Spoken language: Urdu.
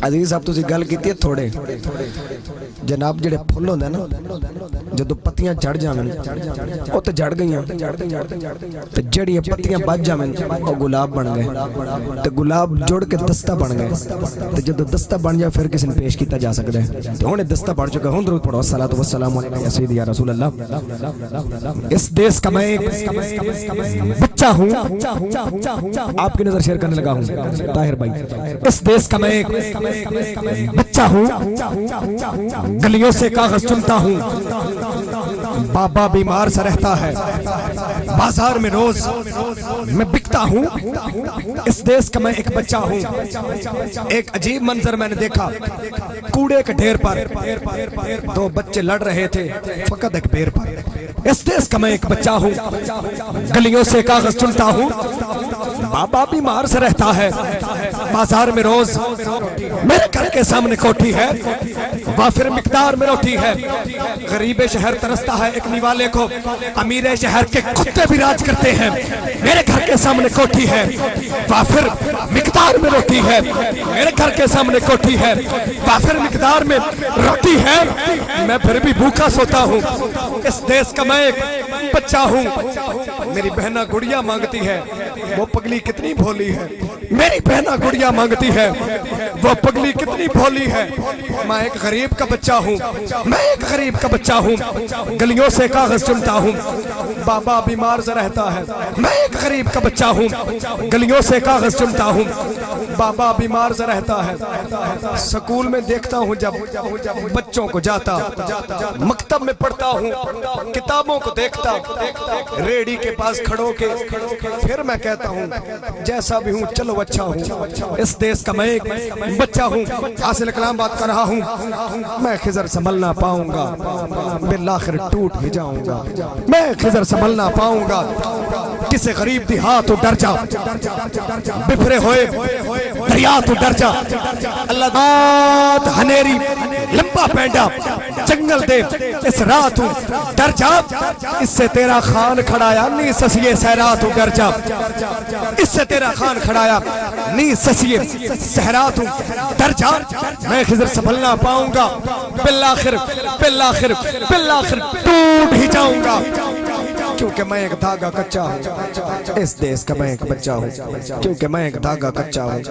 عزیز صاحب تسی گل کیتی ہے تھوڑے جناب جڑے پھل ہوندے نا جدوں پتیاں جڑ جاویں او تے جڑ گئیاں تے جڑیاں پتیاں بچ جاویں او گلاب بن گئے تے گلاب جڑ کے دستہ بن گئے تے جدوں دستہ بن جائے پھر کسی نے پیش کیتا جا سکدا ہے تے ہن دستہ بن چکا ہن درود پڑھو الصلوۃ والسلام علیک یا سیدی یا رسول اللہ اس دیس کا میں ایک بچہ ہوں آپ کی نظر شیئر کرنے لگا ہوں طاہر بھائی اس دیس کا میں ایک بچہ ہوں گلیوں سے کاغذ چنتا ہوں بابا بیمار سا رہتا ہے بازار میں روز میں بکتا ہوں اس دیس کا میں ایک بچہ ہوں ایک عجیب منظر میں نے دیکھا کوڑے کے ڈھیر پر دو بچے لڑ رہے تھے فقط ایک پیر پر اس دیس کا میں ایک بچہ ہوں گلیوں سے کاغذ چنتا ہوں بابا بیمار سے رہتا ہے بازار میں روز میرے گھر کے سامنے کوٹھی ہے وافر مقدار میں روٹی ہے غریب شہر ترستا ہے ایک نیوالے کو امیر شہر کے کتے بھی راج کرتے ہیں میرے گھر کے سامنے کوٹھی ہے وافر مقدار میں روٹی ہے میرے گھر کے سامنے کوٹھی ہے وافر مقدار میں روٹی ہے میں پھر بھی بھوکا سوتا ہوں اس دیس کا میں ایک بچہ ہوں میری بہنہ گڑیا مانگتی ہے وہ پگلی کتنی بھولی ہے میری بہنہ گڑیا مانگتی ہے وہ پگلی کتنی بھولی ہے میں ایک غریب کا بچہ ہوں میں ایک غریب کا بچہ ہوں گلیوں سے کاغذ چنتا ہوں بابا بیمار سے رہتا ہے میں ایک غریب کا بچہ ہوں گلیوں سے کاغذ چنتا ہوں بابا بیمار سے رہتا ہے سکول میں دیکھتا ہوں جب بچوں کو جاتا مکتب میں پڑھتا ہوں کتابوں کو دیکھتا ریڈی کے پاس کھڑوں کے پھر میں کہتا ہوں جیسا بھی ہوں چلو اچھا ہوں اس دیس کا میں ایک بچہ ہوں حاصل کلام بات کر رہا ہوں میں خضر سنبھل نہ پاؤں گا بالآخر ٹوٹ بھی جاؤں گا میں خضر سنبھل نہ پاؤں گا کسے غریب دی ہاتھ تو ڈر جا بفرے ہوئے دریا تو ڈر جا اللہ داد ہنیری لمبا پینڈا جنگل دے اس رات ہوں ڈر جا اس سے تیرا خان کھڑایا نی سسیے سہرات ہوں ڈر جا اس سے تیرا خان کھڑایا نی سسیے سہرات ہوں ڈر جا میں خضر سنبھل نہ پاؤں گا بالآخر ٹوٹ ہی جاؤں گا کیونکہ میں ایک دھاگا کچا ہوں اس دیس کا میں ایک بچہ ہوں کیونکہ میں ایک دھاگا کچا ہوں